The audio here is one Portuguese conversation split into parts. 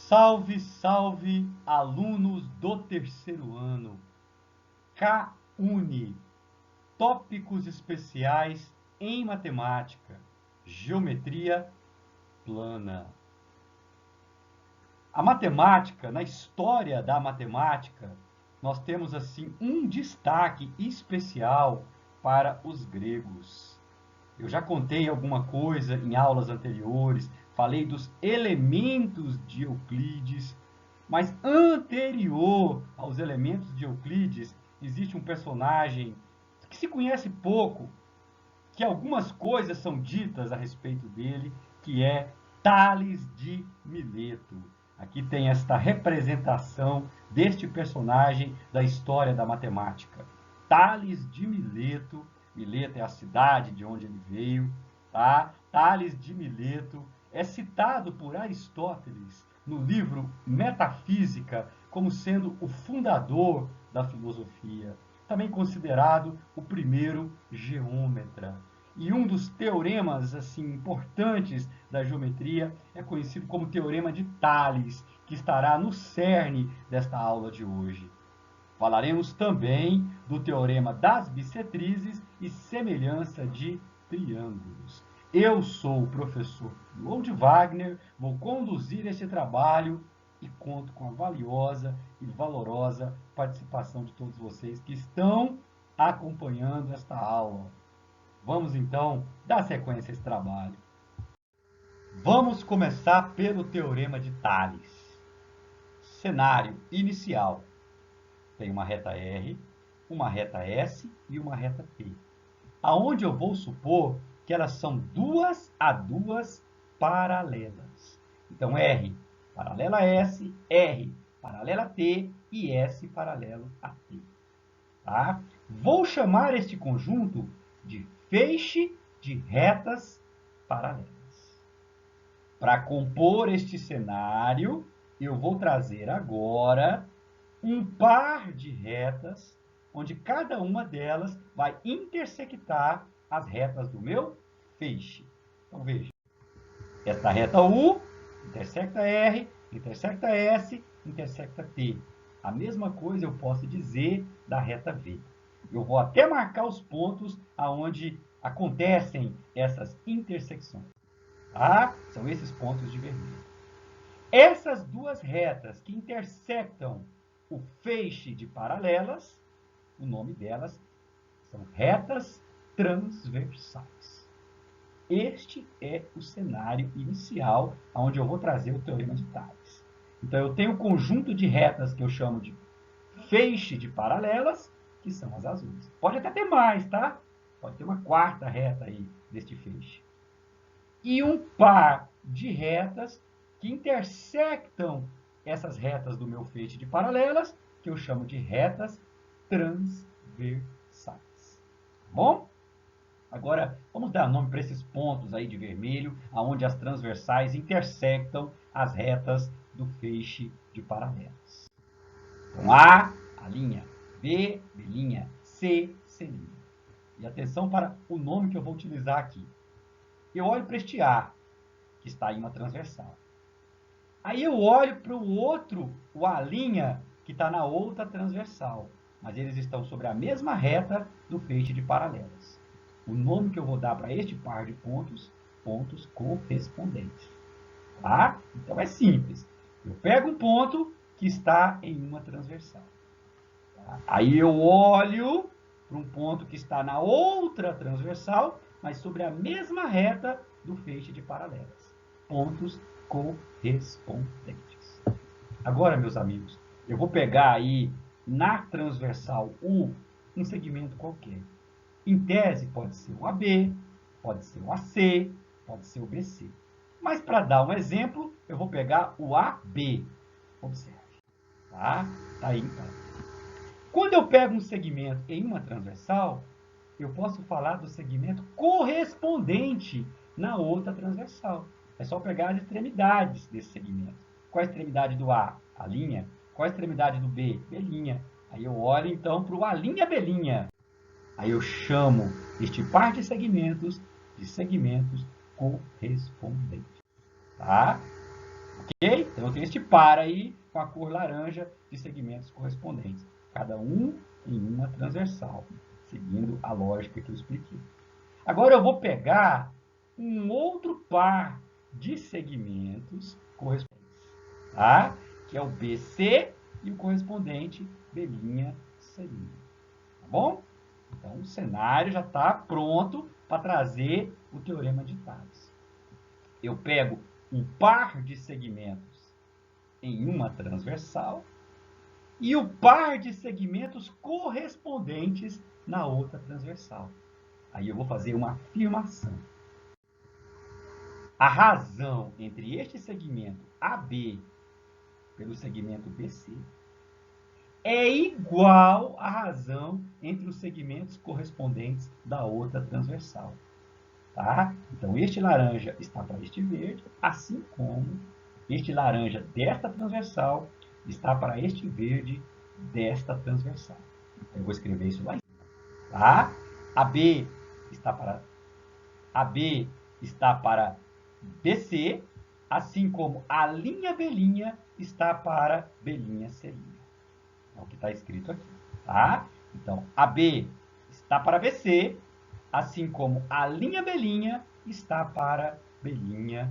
Salve, salve, alunos do terceiro ano. CAUNI, tópicos especiais em matemática, geometria plana. A matemática, na história da matemática, nós temos assim um destaque especial para os gregos. Eu já contei alguma coisa em aulas anteriores, falei dos elementos de Euclides, mas anterior aos elementos de Euclides, existe um personagem que se conhece pouco, que algumas coisas são ditas a respeito dele, que é Tales de Mileto. Aqui tem esta representação deste personagem da história da matemática. Tales de Mileto. Mileto é a cidade de onde ele veio, tá? Tales de Mileto é citado por Aristóteles no livro Metafísica como sendo o fundador da filosofia, também considerado o primeiro geômetra. E um dos teoremas assim importantes da geometria é conhecido como Teorema de Tales, que estará no cerne desta aula de hoje. Falaremos também do teorema das bissetrizes e semelhança de triângulos. Eu sou o professor Load Wagner, vou conduzir este trabalho e conto com a valiosa e valorosa participação de todos vocês que estão acompanhando esta aula. Vamos então dar sequência a esse trabalho. Vamos começar pelo teorema de Tales. Cenário inicial. Tem uma reta R, uma reta S e uma reta T. Aonde eu vou supor que elas são duas a duas paralelas. Então, R paralela a S, R paralela a T e S paralelo a T. Tá? Vou chamar este conjunto de feixe de retas paralelas. Para compor este cenário, eu vou trazer agora um par de retas, onde cada uma delas vai intersectar as retas do meu feixe. Então, veja. Esta reta U intersecta R, intersecta S, intersecta T. A mesma coisa eu posso dizer da reta V. Eu vou até marcar os pontos aonde acontecem essas intersecções. Tá? São esses pontos de vermelho. Essas duas retas que intersectam o feixe de paralelas, o nome delas são retas transversais. Este é o cenário inicial, onde eu vou trazer o teorema de Tales. Então, eu tenho um conjunto de retas que eu chamo de feixe de paralelas, que são as azuis. Pode até ter mais, tá? Pode ter uma quarta reta aí deste feixe. E um par de retas que intersectam essas retas do meu feixe de paralelas, que eu chamo de retas transversais. Tá bom? Agora, vamos dar nome para esses pontos aí de vermelho, aonde as transversais intersectam as retas do feixe de paralelas. Então, A linha, B linha, C linha. E atenção para o nome que eu vou utilizar aqui. Eu olho para este A, que está em uma transversal. Aí eu olho para o outro, o A', que está na outra transversal. Mas eles estão sobre a mesma reta do feixe de paralelas. O nome que eu vou dar para este par de pontos, pontos correspondentes. Tá? Então é simples. Eu pego um ponto que está em uma transversal. Tá? Aí eu olho para um ponto que está na outra transversal, mas sobre a mesma reta do feixe de paralelas. Pontos correspondentes. Agora, meus amigos, eu vou pegar aí na transversal U um segmento qualquer. Em tese, pode ser o AB, pode ser o AC, pode ser o BC. Mas, para dar um exemplo, eu vou pegar o AB. Observe. Tá? Tá aí, então. Quando eu pego um segmento em uma transversal, eu posso falar do segmento correspondente na outra transversal. É só pegar as extremidades desse segmento. Qual a extremidade do A? A linha. Qual a extremidade do B? B'. Aí eu olho, então, para o A', B'. Aí eu chamo este par de segmentos correspondentes. Tá? Ok? Então, eu tenho este par aí com a cor laranja de segmentos correspondentes, cada um em uma transversal, seguindo a lógica que eu expliquei. Agora, eu vou pegar um outro par de segmentos correspondentes, tá? Que é o BC e o correspondente B'C'. Tá bom? Então, o cenário já está pronto para trazer o teorema de Tales. Eu pego um par de segmentos em uma transversal e o par de segmentos correspondentes na outra transversal. Aí eu vou fazer uma afirmação. A razão entre este segmento AB pelo segmento BC é igual à razão entre os segmentos correspondentes da outra transversal. Tá? Então, este laranja está para este verde, assim como este laranja desta transversal está para este verde desta transversal. Eu vou escrever isso lá em cima. Tá? AB está para BC, assim como a linha B' está para B'C'. É o que está escrito aqui. Tá? Então, AB está para BC, assim como a linha B' está para B'C'.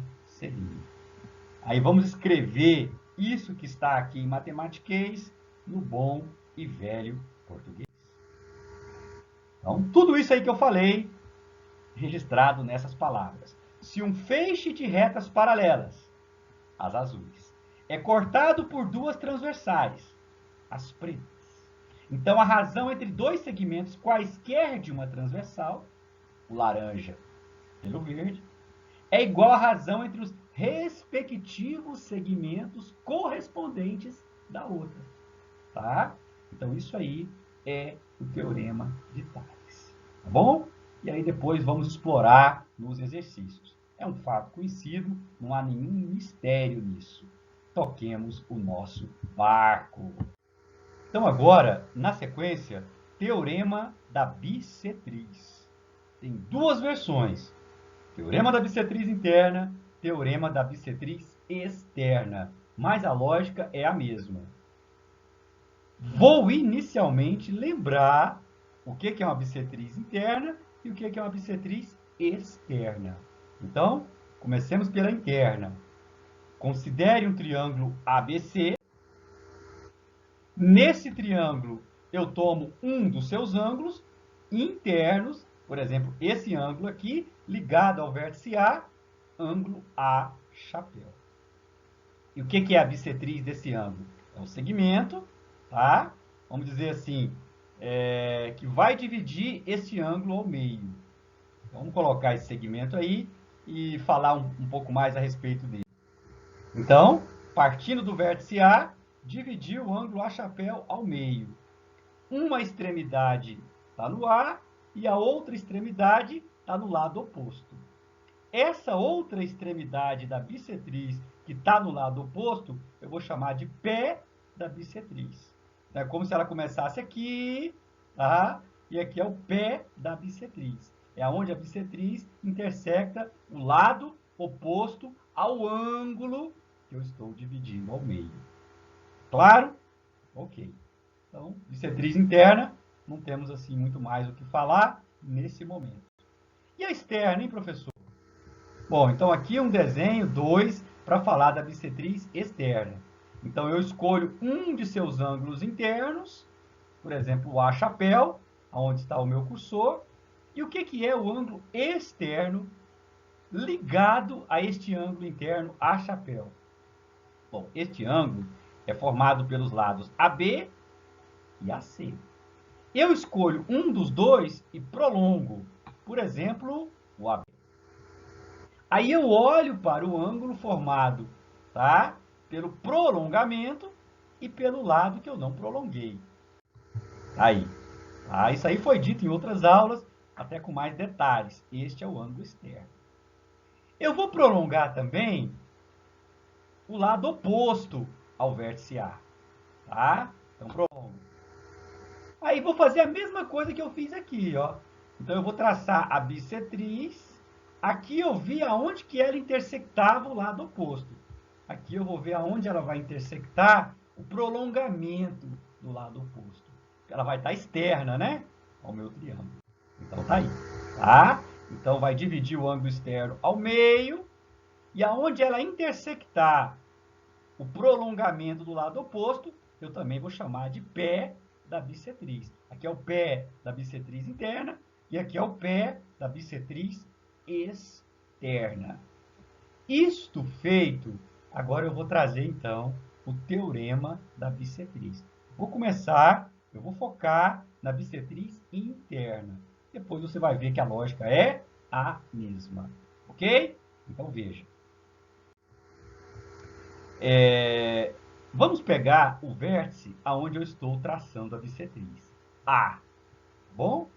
Aí vamos escrever isso que está aqui em matematiquês no bom e velho português. Então, tudo isso aí que eu falei, registrado nessas palavras. Se um feixe de retas paralelas, as azuis, é cortado por duas transversais, as pretas, então a razão entre dois segmentos quaisquer de uma transversal, o laranja pelo verde, é igual à razão entre os respectivos segmentos correspondentes da outra. Tá? Então, isso aí é o teorema de Tales. Tá bom? E aí depois vamos explorar nos exercícios. É um fato conhecido, não há nenhum mistério nisso. Toquemos o nosso barco. Então, agora, na sequência, teorema da bissetriz. Tem duas versões. Teorema da bissetriz interna, teorema da bissetriz externa. Mas a lógica é a mesma. Vou inicialmente lembrar o que é uma bissetriz interna e o que é uma bissetriz externa. Então, comecemos pela interna. Considere um triângulo ABC. Nesse triângulo, eu tomo um dos seus ângulos internos, por exemplo, esse ângulo aqui, ligado ao vértice A, ângulo A chapéu. E o que é a bissetriz desse ângulo? É um segmento, tá? Vamos dizer assim, que vai dividir esse ângulo ao meio. Então, vamos colocar esse segmento aí e falar um pouco mais a respeito dele. Então, partindo do vértice A, dividir o ângulo A chapéu ao meio. Uma extremidade está no A e a outra extremidade está no lado oposto. Essa outra extremidade da bissetriz que está no lado oposto, eu vou chamar de pé da bissetriz. É como se ela começasse aqui, tá? E aqui é o pé da bissetriz. É onde a bissetriz intersecta o lado oposto ao ângulo que eu estou dividindo ao meio. Claro? Ok. Então, bissetriz interna, não temos assim muito mais o que falar nesse momento. E a externa, hein, professor? Bom, então aqui um desenho 2 para falar da bissetriz externa. Então, eu escolho um de seus ângulos internos, por exemplo, o A chapéu, onde está o meu cursor. E o que é o ângulo externo ligado a este ângulo interno A chapéu? Bom, este ângulo é formado pelos lados AB e AC. Eu escolho um dos dois e prolongo, por exemplo, o AB. Aí eu olho para o ângulo formado, tá? Pelo prolongamento e pelo lado que eu não prolonguei. Aí. Isso aí foi dito em outras aulas, até com mais detalhes. Este é o ângulo externo. Eu vou prolongar também o lado oposto ao vértice A. Tá? Então, prolongo. Aí vou fazer a mesma coisa que eu fiz aqui, ó. Então, eu vou traçar a bissetriz. Aqui eu vi aonde que ela intersectava o lado oposto. aqui eu vou ver aonde ela vai intersectar o prolongamento do lado oposto. Ela vai estar externa, né? Ao meu triângulo. Então tá aí, tá? Então vai dividir o ângulo externo ao meio, e aonde ela intersectar o prolongamento do lado oposto, eu também vou chamar de pé da bissetriz. Aqui é o pé da bissetriz interna e aqui é o pé da bissetriz externa. Isto feito, agora eu vou trazer então o teorema da bissetriz. Vou começar, eu vou focar na bissetriz interna. Depois você vai ver que a lógica é a mesma. Ok? Então veja. Vamos pegar o vértice aonde eu estou traçando a bissetriz. A. Bom?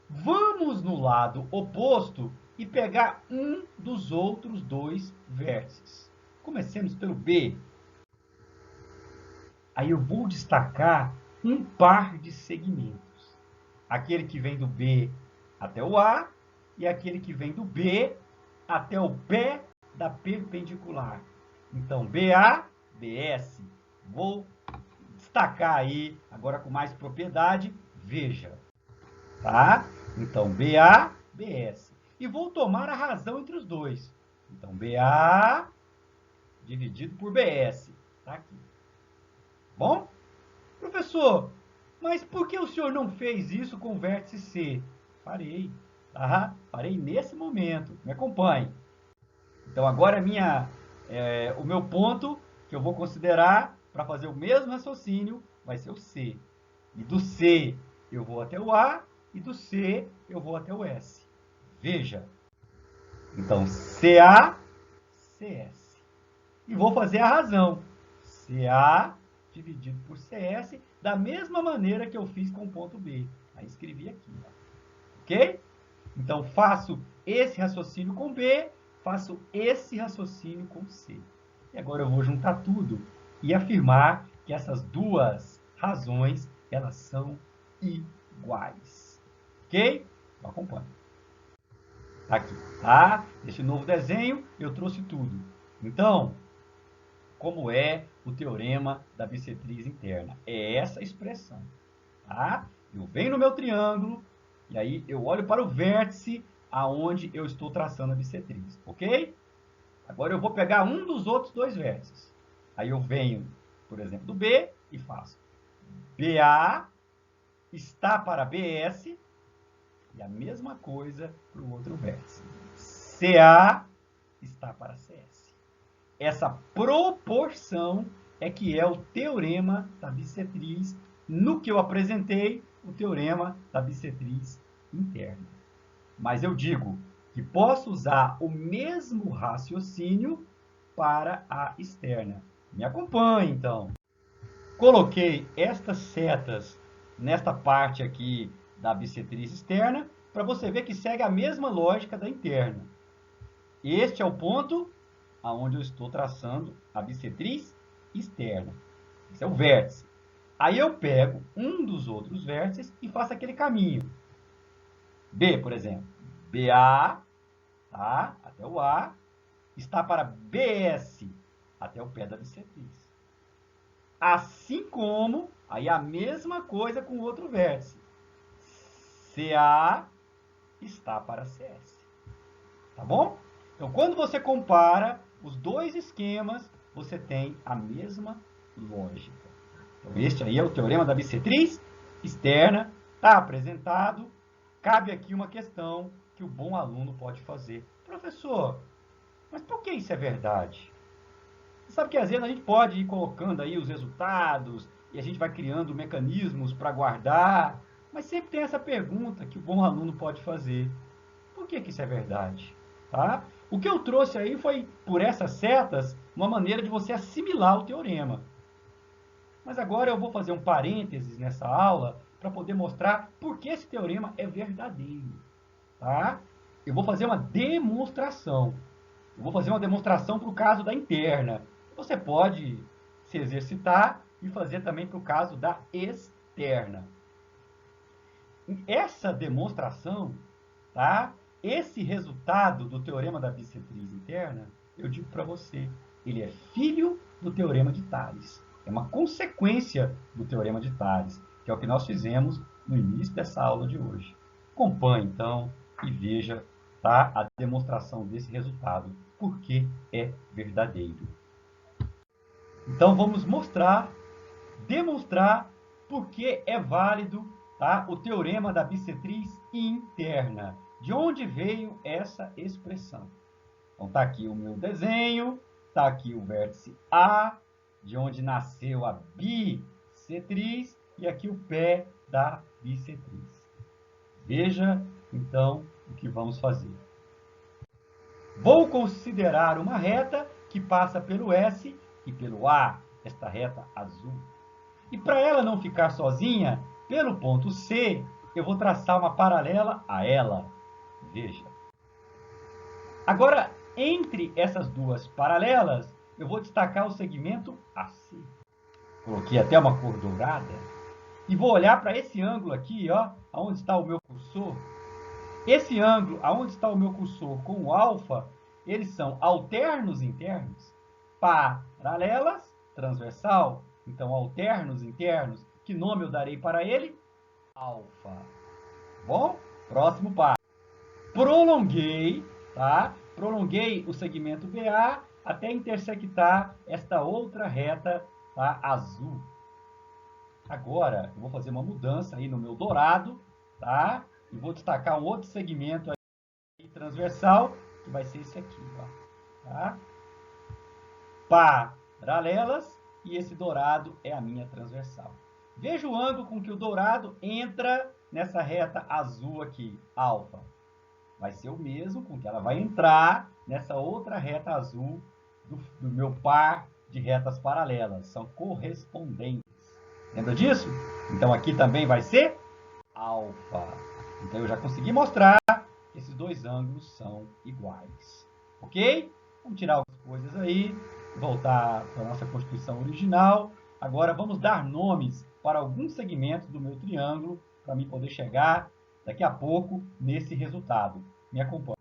Vamos no lado oposto e pegar um dos outros dois vértices. Comecemos pelo B. Aí eu vou destacar um par de segmentos. Aquele que vem do B até o A e aquele que vem do B até o pé da perpendicular. Então, BA, BS. Vou destacar aí, agora com mais propriedade, veja. Tá? Então, BA, BS. E vou tomar a razão entre os dois. Então, BA dividido por BS. Tá aqui. Bom? Professor, mas por que o senhor não fez isso com o vértice C? Parei. Tá? Parei nesse momento. Me acompanhe. Então, agora o meu ponto que eu vou considerar para fazer o mesmo raciocínio vai ser o C. E do C eu vou até o A e do C eu vou até o S. Veja. Então, CA, CS. E vou fazer a razão. CA dividido por CS, da mesma maneira que eu fiz com o ponto B. Aí escrevi aqui. Ok? Então, faço esse raciocínio com B, faço esse raciocínio com C. E agora eu vou juntar tudo e afirmar que essas duas razões, elas são iguais. Ok? Então, acompanhe. Tá aqui, tá? Nesse novo desenho, eu trouxe tudo. Então, como é o teorema da bissetriz interna? É essa expressão, tá? Eu venho no meu triângulo, e aí eu olho para o vértice aonde eu estou traçando a bissetriz, ok? Agora eu vou pegar um dos outros dois vértices. Aí eu venho, por exemplo, do B e faço BA está para BS, e a mesma coisa para o outro vértice. CA está para CS. Essa proporção é que é o teorema da bissetriz, no que eu apresentei, o teorema da bissetriz interna. Mas eu digo que posso usar o mesmo raciocínio para a externa. Me acompanhe, então. Coloquei estas setas nesta parte aqui da bissetriz externa, para você ver que segue a mesma lógica da interna. Este é o ponto aonde eu estou traçando a bissetriz externa. Esse é o vértice. Aí eu pego um dos outros vértices e faço aquele caminho. B, por exemplo. BA, tá? Até o A, está para BS, até o pé da bissetriz. Assim como, aí a mesma coisa com o outro vértice. CA está para CS. Tá bom? Então, quando você compara os dois esquemas, você tem a mesma lógica. Então, este aí é o teorema da bissetriz externa, está apresentado. Cabe aqui uma questão que o bom aluno pode fazer. Professor, mas por que isso é verdade? Você sabe que às vezes a gente pode ir colocando aí os resultados e a gente vai criando mecanismos para guardar, mas sempre tem essa pergunta que o bom aluno pode fazer. Por que isso é verdade? Tá? O que eu trouxe aí foi, por essas setas, uma maneira de você assimilar o teorema. Mas agora eu vou fazer um parênteses nessa aula para poder mostrar por que esse teorema é verdadeiro. Tá? Eu vou fazer uma demonstração. Eu vou fazer uma demonstração para o caso da interna. Você pode se exercitar e fazer também para o caso da externa. Essa demonstração, tá? Esse resultado do teorema da bissetriz interna, eu digo para você, ele é filho do Teorema de Tales. É uma consequência do Teorema de Tales, que é o que nós fizemos no início dessa aula de hoje. Acompanhe, então, e veja, tá, a demonstração desse resultado, porque é verdadeiro. Então, vamos demonstrar porque é válido, tá, o Teorema da bissetriz interna. De onde veio essa expressão? Então, está aqui o meu desenho, está aqui o vértice A, de onde nasceu a bissetriz, e aqui o pé da bissetriz. Veja, então, o que vamos fazer. Vou considerar uma reta que passa pelo S e pelo A, esta reta azul. E para ela não ficar sozinha, pelo ponto C, eu vou traçar uma paralela a ela. Veja. Agora, entre essas duas paralelas, eu vou destacar o segmento AC. Coloquei até uma cor dourada. E vou olhar para esse ângulo aqui, ó, onde está o meu cursor. Esse ângulo, onde está o meu cursor com o alfa, eles são alternos internos, paralelas, transversal. Então, alternos internos, que nome eu darei para ele? Alfa. Bom, próximo passo. Prolonguei, tá? Prolonguei o segmento BA até intersectar esta outra reta, tá, azul. Agora, eu vou fazer uma mudança aí no meu dourado, tá? E vou destacar um outro segmento aí transversal, que vai ser esse aqui, ó, tá? Paralelas, e esse dourado é a minha transversal. Veja o ângulo com que o dourado entra nessa reta azul aqui, alfa. Vai ser o mesmo com que ela vai entrar nessa outra reta azul do meu par de retas paralelas. São correspondentes. Lembra disso? Então, aqui também vai ser alfa. Então, eu já consegui mostrar que esses dois ângulos são iguais. Ok? Vamos tirar algumas coisas aí, voltar para a nossa constituição original. Agora, vamos dar nomes para alguns segmentos do meu triângulo, para mim poder chegar daqui a pouco nesse resultado. Me acompanhe.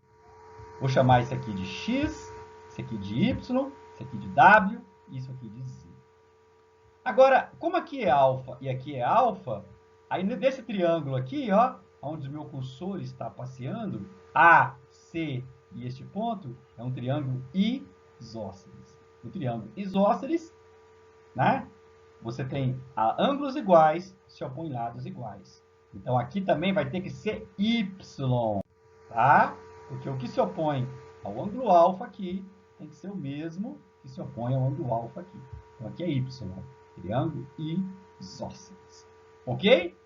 Vou chamar esse aqui de X, esse aqui de Y, esse aqui de W e isso aqui de Z. Agora, como aqui é alfa e aqui é alfa, aí nesse triângulo aqui, ó, onde o meu cursor está passeando, A, C e este ponto, é um triângulo isósceles. O triângulo isósceles, né? Você tem ângulos iguais, se opõem lados iguais. Então, aqui também vai ter que ser Y, tá? Porque o que se opõe ao ângulo alfa aqui tem que ser o mesmo que se opõe ao ângulo alfa aqui. Então, aqui é Y, triângulo isósceles. Ok?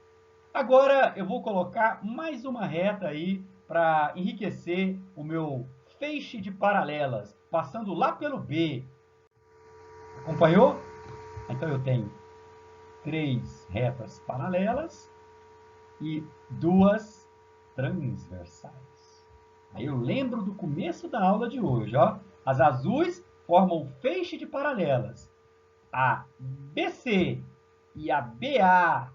Agora, eu vou colocar mais uma reta aí para enriquecer o meu feixe de paralelas, passando lá pelo B. Acompanhou? Então, eu tenho 3 retas paralelas e 2 transversais. Aí eu lembro do começo da aula de hoje, ó. As azuis formam um feixe de paralelas. A BC e a BA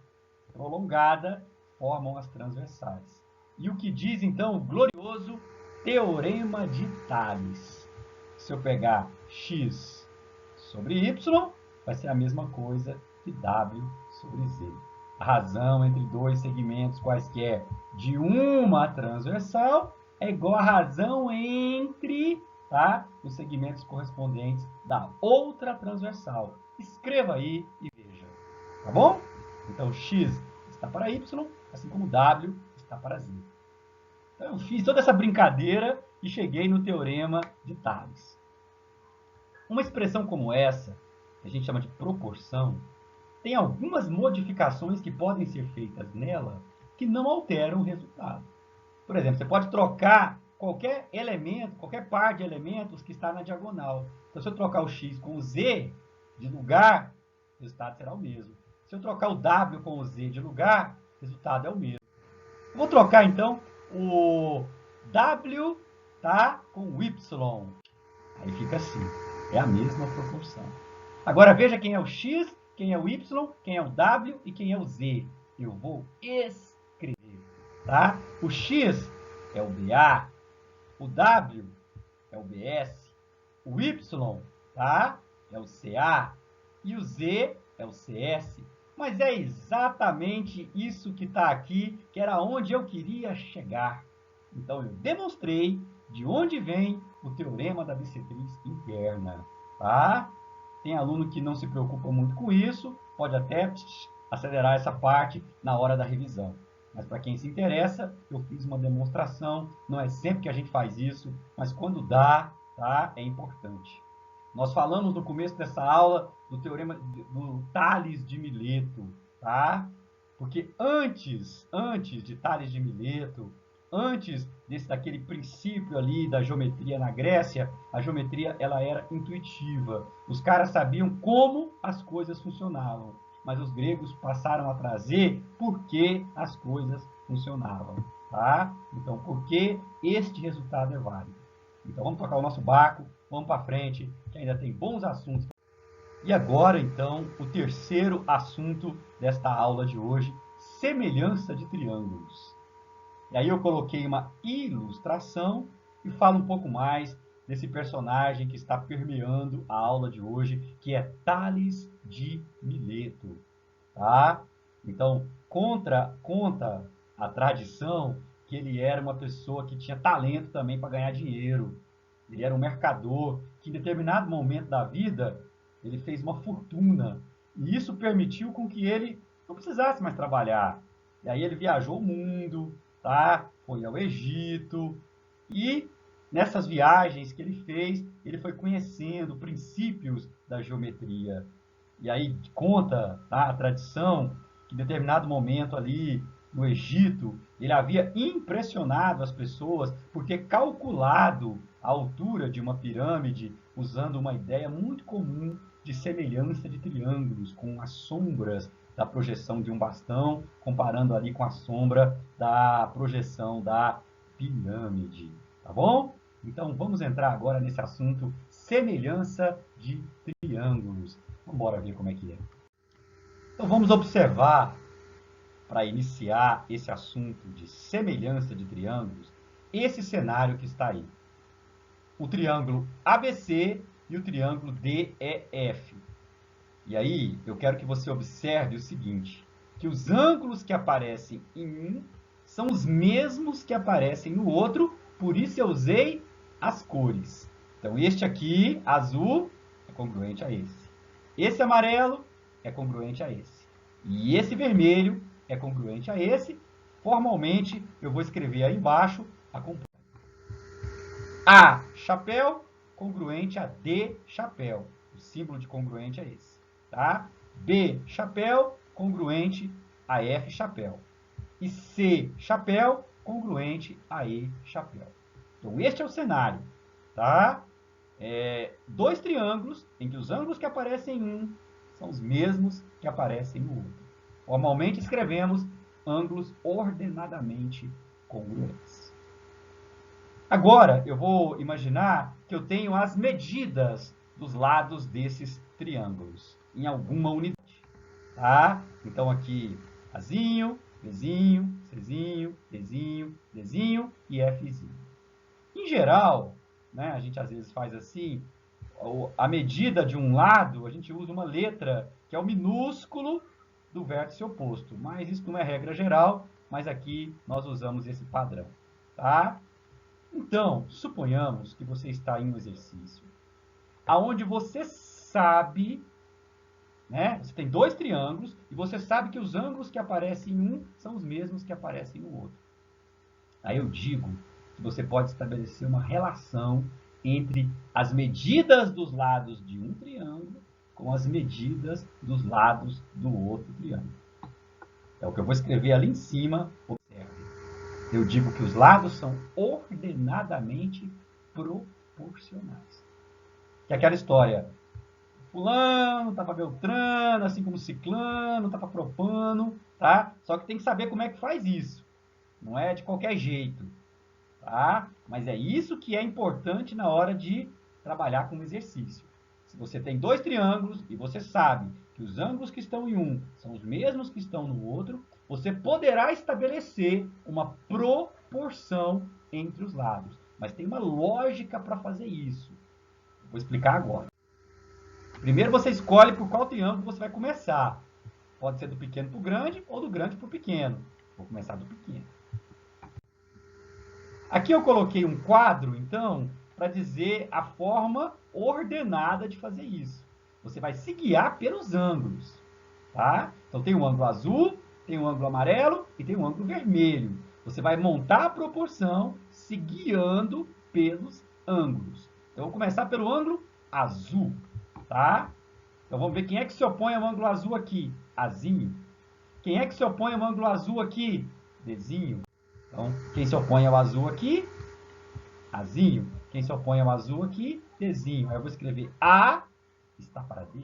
prolongada formam as transversais. E o que diz, então, o glorioso Teorema de Tales? Se eu pegar x sobre y, vai ser a mesma coisa que w sobre z. A razão entre dois segmentos quaisquer de uma transversal é igual à razão entre, tá, os segmentos correspondentes da outra transversal. Escreva aí e veja. Tá bom? Então, x está para y, assim como w está para z. Então, eu fiz toda essa brincadeira e cheguei no Teorema de Tales. Uma expressão como essa, que a gente chama de proporção, tem algumas modificações que podem ser feitas nela que não alteram o resultado. Por exemplo, você pode trocar qualquer elemento, qualquer par de elementos que está na diagonal. Então, se eu trocar o x com o z de lugar, o resultado será o mesmo. Se eu trocar o w com o z de lugar, o resultado é o mesmo. Eu vou trocar, então, o w, tá, com o y. Aí fica assim. É a mesma proporção. Agora, veja quem é o x, quem é o y, quem é o w e quem é o z. Eu vou escrever, tá? O x é o BA, o w é o BS, o y tá? É o CA. E o Z é o CS. Mas é exatamente isso que está aqui, que era onde eu queria chegar. Então, eu demonstrei de onde vem o teorema da bissetriz interna, tá? Tem aluno que não se preocupa muito com isso, pode até acelerar essa parte na hora da revisão. Mas para quem se interessa, eu fiz uma demonstração, não é sempre que a gente faz isso, mas quando dá, tá? É importante. Nós falamos no começo dessa aula do teorema do Tales de Mileto, tá? Porque antes de Tales de Mileto, antes daquele princípio ali da geometria na Grécia, a geometria ela era intuitiva. Os caras sabiam como as coisas funcionavam, mas os gregos passaram a trazer por que as coisas funcionavam, tá? Então, por que este resultado é válido? Então, vamos tocar o nosso barco, vamos para frente, que ainda tem bons assuntos. E agora, então, o terceiro assunto desta aula de hoje, semelhança de triângulos. E aí eu coloquei uma ilustração e falo um pouco mais desse personagem que está permeando a aula de hoje, que é Tales de Mileto, tá? Então, conta a tradição que ele era uma pessoa que tinha talento também para ganhar dinheiro. Ele era um mercador que em determinado momento da vida ele fez uma fortuna e isso permitiu com que ele não precisasse mais trabalhar. E aí ele viajou o mundo, tá? Foi ao Egito e nessas viagens que ele fez, ele foi conhecendo princípios da geometria. E aí conta, tá, a tradição que em determinado momento ali no Egito, ele havia impressionado as pessoas por ter calculado a altura de uma pirâmide usando uma ideia muito comum de semelhança de triângulos, com as sombras da projeção de um bastão, comparando ali com a sombra da projeção da pirâmide, tá bom? Então vamos entrar agora nesse assunto semelhança de triângulos. Vamos embora ver como é que é. Então vamos observar, para iniciar esse assunto de semelhança de triângulos, esse cenário que está aí. O triângulo ABC e o triângulo DEF. E aí eu quero que você observe o seguinte, que os ângulos que aparecem em um são os mesmos que aparecem no outro, por isso eu usei as cores. Então este aqui, azul, é congruente a esse. Esse amarelo é congruente a esse. E esse vermelho é congruente a esse. Formalmente, eu vou escrever aí embaixo a componente. A chapéu congruente a D chapéu. O símbolo de congruente é esse, tá? B chapéu congruente a F chapéu. E C chapéu congruente a E chapéu. Então, este é o cenário, tá? Dois triângulos em que os ângulos que aparecem em um são os mesmos que aparecem no outro. Formalmente escrevemos ângulos ordenadamente congruentes. Agora, eu vou imaginar que eu tenho as medidas dos lados desses triângulos em alguma unidade, tá? Então, aqui, Azinho, Bzinho, Czinho, Dzinho, Dzinho e Fzinho. Em geral, né, a gente às vezes faz assim, a medida de um lado, a gente usa uma letra que é o minúsculo do vértice oposto, mas isso não é regra geral, mas aqui nós usamos esse padrão, tá? Então, suponhamos que você está em um exercício aonde você sabe, né, você tem dois triângulos e você sabe que os ângulos que aparecem em um são os mesmos que aparecem no outro. Aí eu digo que você pode estabelecer uma relação entre as medidas dos lados de um triângulo com as medidas dos lados do outro triângulo. É o que eu vou escrever ali em cima. Observe. Eu digo que os lados são ordenadamente proporcionais. Que é aquela história. Fulano tá para Beltrano, assim como Ciclano tá para Propano, tá? Só que tem que saber como é que faz isso. Não é de qualquer jeito, tá? Mas é isso que é importante na hora de trabalhar com o exercício. Se você tem dois triângulos e você sabe que os ângulos que estão em um são os mesmos que estão no outro, você poderá estabelecer uma proporção entre os lados. Mas tem uma lógica para fazer isso. Vou explicar agora. Primeiro você escolhe por qual triângulo você vai começar. Pode ser do pequeno para o grande ou do grande para o pequeno. Vou começar do pequeno. Aqui eu coloquei um quadro, então, para dizer a forma ordenada de fazer isso. Você vai se guiar pelos ângulos. Tá? Então tem um ângulo azul, tem um ângulo amarelo e tem um ângulo vermelho. Você vai montar a proporção se guiando pelos ângulos. Então, eu vou começar pelo ângulo azul. Tá? Então, vamos ver quem é que se opõe ao ângulo azul aqui. Azinho. Quem é que se opõe ao ângulo azul aqui? Dezinho. Então, quem se opõe ao azul aqui? Azinho. Quem se opõe ao azul aqui? Dezinho. Aí eu vou escrever A está para D.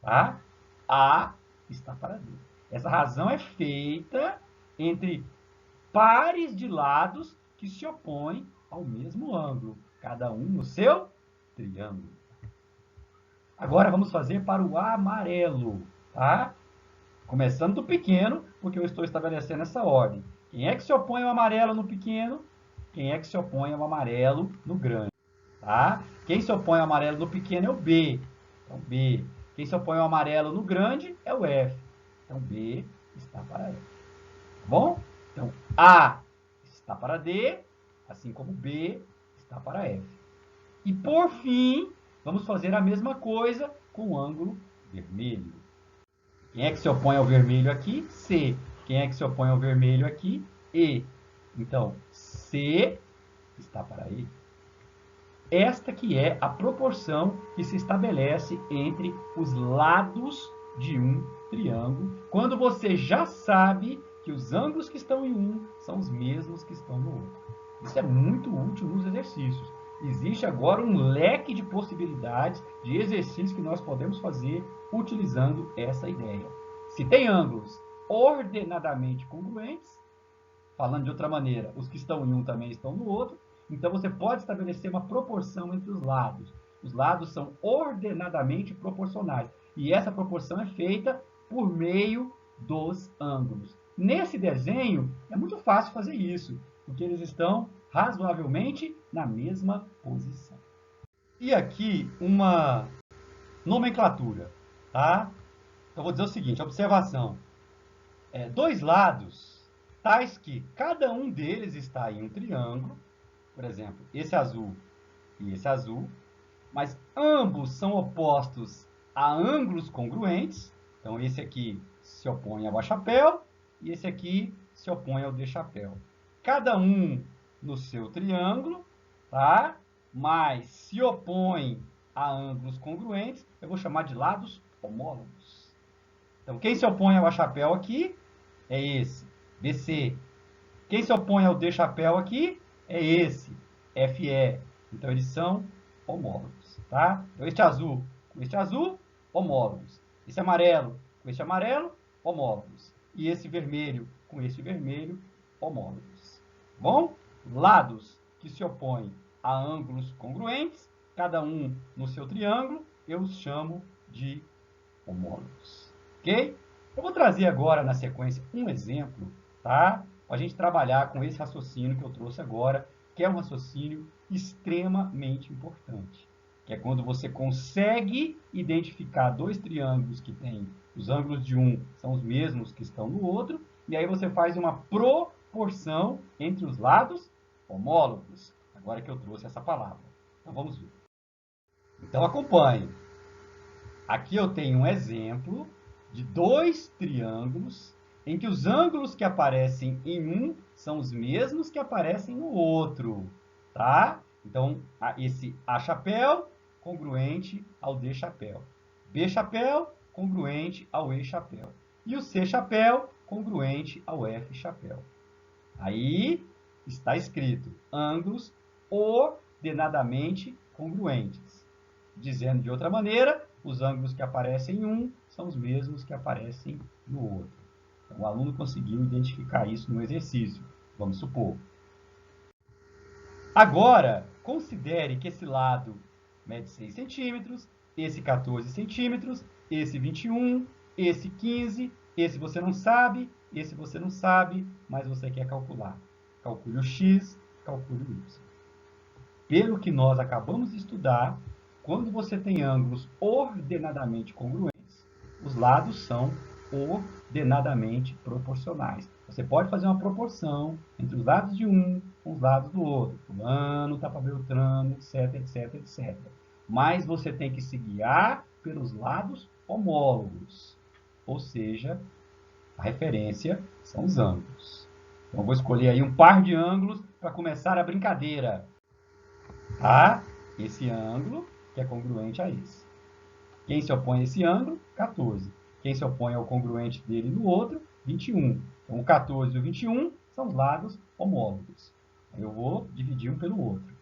Tá? A está para D. Essa razão é feita entre pares de lados que se opõem ao mesmo ângulo, cada um no seu triângulo. Agora vamos fazer para o amarelo, tá? Começando do pequeno, porque eu estou estabelecendo essa ordem. Quem é que se opõe ao amarelo no pequeno? Quem é que se opõe ao amarelo no grande? Tá? Quem se opõe ao amarelo no pequeno é o B. Então, B. Quem se opõe ao amarelo no grande é o F. Então, B está para F. Tá bom? Então, A está para D, assim como B está para F. E, por fim, vamos fazer a mesma coisa com o ângulo vermelho. Quem é que se opõe ao vermelho aqui? C. Quem é que se opõe ao vermelho aqui? E. Então, C está para E. Esta que é a proporção que se estabelece entre os lados de um triângulo, quando você já sabe que os ângulos que estão em um são os mesmos que estão no outro. Isso é muito útil nos exercícios. Existe agora um leque de possibilidades de exercícios que nós podemos fazer utilizando essa ideia. Se tem ângulos ordenadamente congruentes, falando de outra maneira, os que estão em um também estão no outro, então você pode estabelecer uma proporção entre os lados. Os lados são ordenadamente proporcionais. E essa proporção é feita por meio dos ângulos. Nesse desenho, é muito fácil fazer isso, porque eles estão razoavelmente na mesma posição. E aqui uma nomenclatura, tá? Então, vou dizer o seguinte, observação. Dois lados, tais que cada um deles está em um triângulo, por exemplo, esse azul e esse azul, mas ambos são opostos a ângulos congruentes. Então, esse aqui se opõe ao A-chapéu e esse aqui se opõe ao D-chapéu. Cada um no seu triângulo, tá? Mas se opõe a ângulos congruentes, eu vou chamar de lados homólogos. Então, quem se opõe ao A-chapéu aqui é esse, BC. Quem se opõe ao D-chapéu aqui é esse, FE. Então, eles são homólogos, tá? Então, este azul com este azul, homólogos. Esse amarelo com este amarelo, homólogos. E esse vermelho com este vermelho, homólogos. Bom? Lados que se opõem a ângulos congruentes, cada um no seu triângulo, eu os chamo de homólogos. Ok? Eu vou trazer agora, na sequência, um exemplo, tá? Para a gente trabalhar com esse raciocínio que eu trouxe agora, que é um raciocínio extremamente importante. Que é quando você consegue identificar dois triângulos que têm os ângulos de um são os mesmos que estão no outro, e aí você faz uma proporção entre os lados homólogos. Agora que eu trouxe essa palavra. Então vamos ver. Então acompanhe. Aqui eu tenho um exemplo de dois triângulos em que os ângulos que aparecem em um são os mesmos que aparecem no outro, tá? Então, esse A-chapéu congruente ao D-chapéu. B-chapéu congruente ao E-chapéu. E o C-chapéu congruente ao F-chapéu. Aí está escrito ângulos ordenadamente congruentes. Dizendo de outra maneira, os ângulos que aparecem em um são os mesmos que aparecem no outro. Então, o aluno conseguiu identificar isso no exercício, vamos supor. Agora, considere que esse lado mede 6 centímetros, esse 14 centímetros, esse 21, esse 15, esse você não sabe, mas você quer calcular. Calcule o x, calcule o y. Pelo que nós acabamos de estudar, quando você tem ângulos ordenadamente congruentes, os lados são ordenadamente proporcionais. Você pode fazer uma proporção entre os lados de um com os lados do outro. Fulano está para Beltrano, etc, etc, etc. Mas você tem que se guiar pelos lados homólogos. Ou seja, a referência são os ângulos. Então, eu vou escolher aí um par de ângulos para começar a brincadeira. Tá? Esse ângulo que é congruente a esse. Quem se opõe a esse ângulo? 14. Quem se opõe ao congruente dele no outro? 21. Então, o 14 e o 21 são os lados homólogos. Eu vou dividir um pelo outro.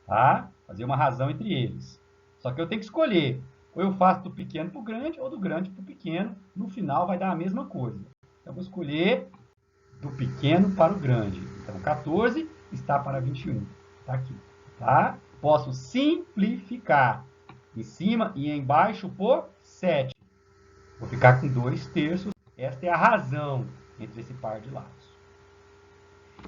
Tá? Fazer uma razão entre eles. Só que eu tenho que escolher. Ou eu faço do pequeno para o grande, ou do grande para o pequeno. No final vai dar a mesma coisa. Então, eu vou escolher do pequeno para o grande. Então, 14 está para 21. Está aqui. Tá? Posso simplificar. Em cima e embaixo por 7. Vou ficar com 2/3. Esta é a razão entre esse par de lados.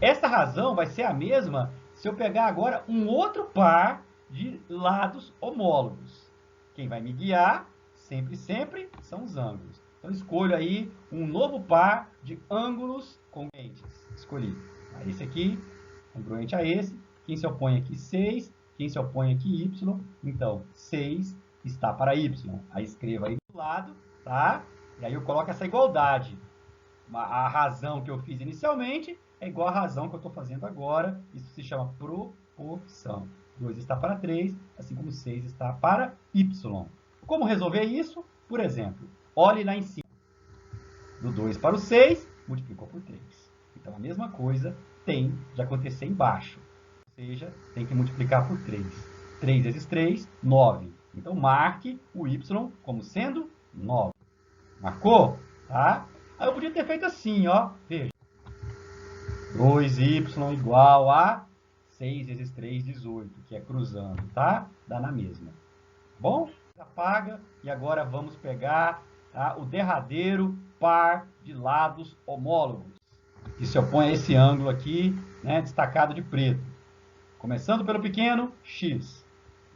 Essa razão vai ser a mesma se eu pegar agora um outro par de lados homólogos. Quem vai me guiar, sempre, sempre, são os ângulos. Então, escolho aí um novo par de ângulos congruentes. Escolhi. Esse aqui, congruente a esse. Quem se opõe aqui, 6. Quem se opõe aqui, y. Então, 6 está para y. Aí escreva aí do lado, tá? E aí eu coloco essa igualdade. A razão que eu fiz inicialmente é igual à razão que eu estou fazendo agora. Isso se chama proporção. 2 está para 3, assim como 6 está para y. Como resolver isso? Por exemplo, olhe lá em cima. Do 2 para o 6, multiplicou por 3. Então, a mesma coisa tem de acontecer embaixo. Ou seja, tem que multiplicar por 3. 3 vezes 3, 9. Então, marque o y como sendo 9. Marcou? Tá? Aí eu podia ter feito assim, ó. Veja. 2y igual a 6 vezes 3, 18, que é cruzando, tá? Dá na mesma. Bom? Apaga. E agora vamos pegar, tá, o derradeiro par de lados homólogos, que se opõe a esse ângulo aqui, né, destacado de preto. Começando pelo pequeno, x.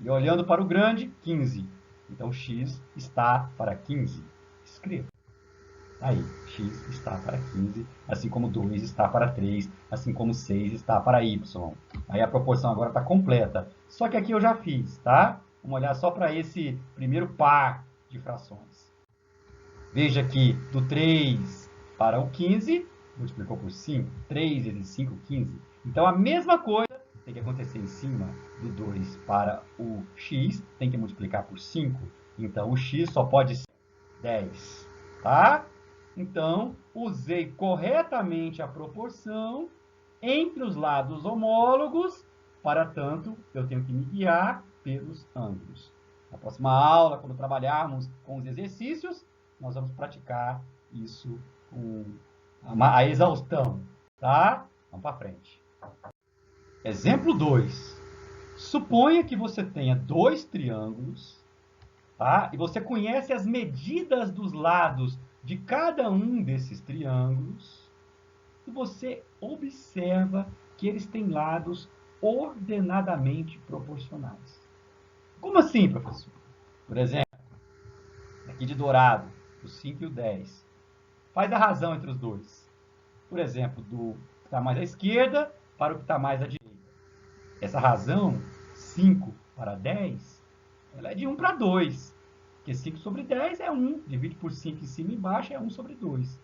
E olhando para o grande, 15. Então, x está para 15. Escreva. Aí, x está para 15, assim como 2 está para 3, assim como 6 está para y. Aí a proporção agora está completa. Só que aqui eu já fiz, tá? Vamos olhar só para esse primeiro par de frações. Veja que do 3 para o 15, multiplicou por 5. 3 vezes 5, 15. Então, a mesma coisa tem que acontecer em cima do 2 para o x, tem que multiplicar por 5. Então, o x só pode ser 10, tá? Então, usei corretamente a proporção entre os lados homólogos, para tanto, eu tenho que me guiar pelos ângulos. Na próxima aula, quando trabalharmos com os exercícios, nós vamos praticar isso com a exaustão, tá? Vamos para frente. Exemplo 2. Suponha que você tenha dois triângulos, tá? E você conhece as medidas dos lados de cada um desses triângulos, e você observa que eles têm lados ordenadamente proporcionais. Como assim, professor? Por exemplo, aqui de dourado, o 5 e o 10. Faz a razão entre os dois. Por exemplo, do que está mais à esquerda para o que está mais à direita. Essa razão, 5 para 10, ela é de 1 para 2. Porque 5 sobre 10 é 1. Divide por 5 em cima e embaixo é 1 sobre 2.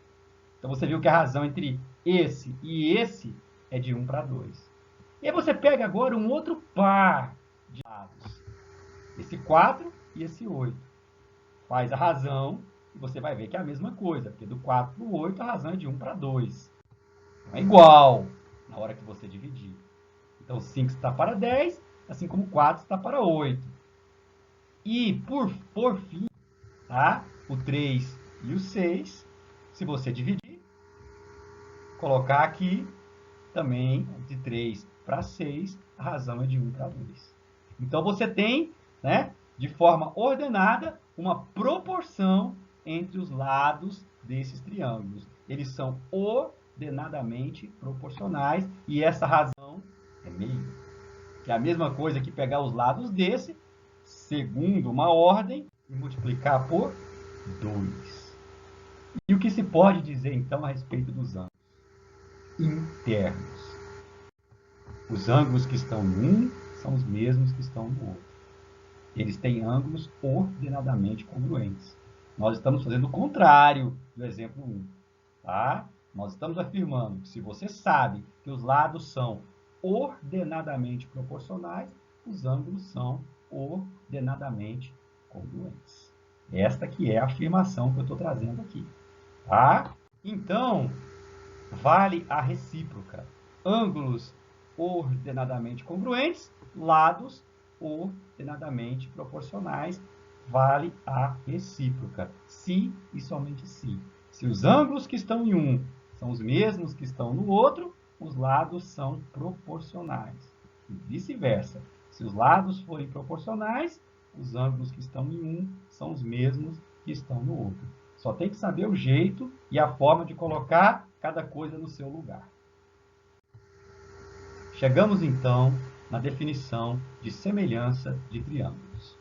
Então, você viu que a razão entre esse e esse é de 1 para 2. E aí você pega agora um outro par de lados. Esse 4 e esse 8. Faz a razão e você vai ver que é a mesma coisa. Porque do 4 para o 8, a razão é de 1 para 2. Então, é igual na hora que você dividir. Então, 5 está para 10, assim como 4 está para 8. E, por fim, tá? O 3 e o 6, se você dividir, colocar aqui também de 3 para 6, a razão é de 1 para 2. Então, você tem, né, de forma ordenada, uma proporção entre os lados desses triângulos. Eles são ordenadamente proporcionais e essa razão é meio. Que é a mesma coisa que pegar os lados desse, segundo uma ordem e multiplicar por 2. E o que se pode dizer, então, a respeito dos ângulos internos? Os ângulos que estão em um são os mesmos que estão no outro. Eles têm ângulos ordenadamente congruentes. Nós estamos fazendo o contrário do exemplo 1. Tá? Nós estamos afirmando que se você sabe que os lados são ordenadamente proporcionais, os ângulos são ordenadamente congruentes. Esta que é a afirmação que eu estou trazendo aqui. Tá? Então, vale a recíproca. Ângulos ordenadamente congruentes, lados ordenadamente proporcionais, vale a recíproca. Se e somente se. Se os ângulos que estão em um são os mesmos que estão no outro, os lados são proporcionais. E vice-versa. Se os lados forem proporcionais, os ângulos que estão em um são os mesmos que estão no outro. Só tem que saber o jeito e a forma de colocar cada coisa no seu lugar. Chegamos, então, na definição de semelhança de triângulos.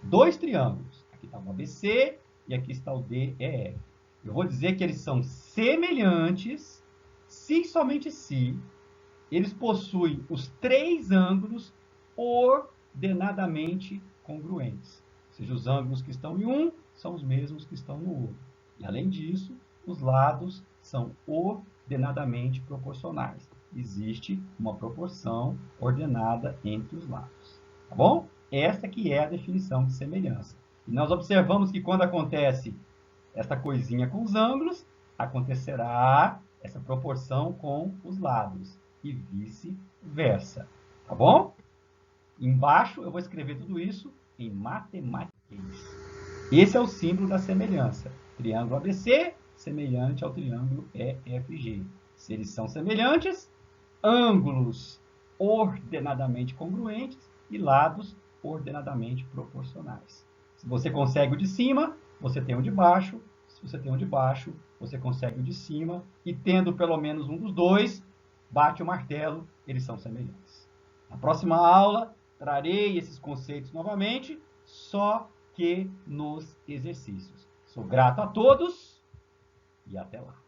Dois triângulos. Aqui está o ABC e aqui está o DEF. Eu vou dizer que eles são semelhantes se e somente se eles possuem os três ângulos ordenadamente congruentes. Ou seja, os ângulos que estão em um são os mesmos que estão no outro. E, além disso, os lados são ordenadamente proporcionais. Existe uma proporção ordenada entre os lados. Tá bom? Essa que é a definição de semelhança. E nós observamos que quando acontece esta coisinha com os ângulos, acontecerá essa proporção com os lados. E vice-versa. Tá bom? Embaixo eu vou escrever tudo isso em matemática. Esse é o símbolo da semelhança. Triângulo ABC semelhante ao triângulo EFG. Se eles são semelhantes, ângulos ordenadamente congruentes e lados ordenadamente proporcionais. Se você consegue o de cima, você tem o de baixo. Se você tem o de baixo, você consegue o de cima. E tendo pelo menos um dos dois, bate o martelo, eles são semelhantes. Na próxima aula, trarei esses conceitos novamente, só que nos exercícios. Sou grato a todos e até lá.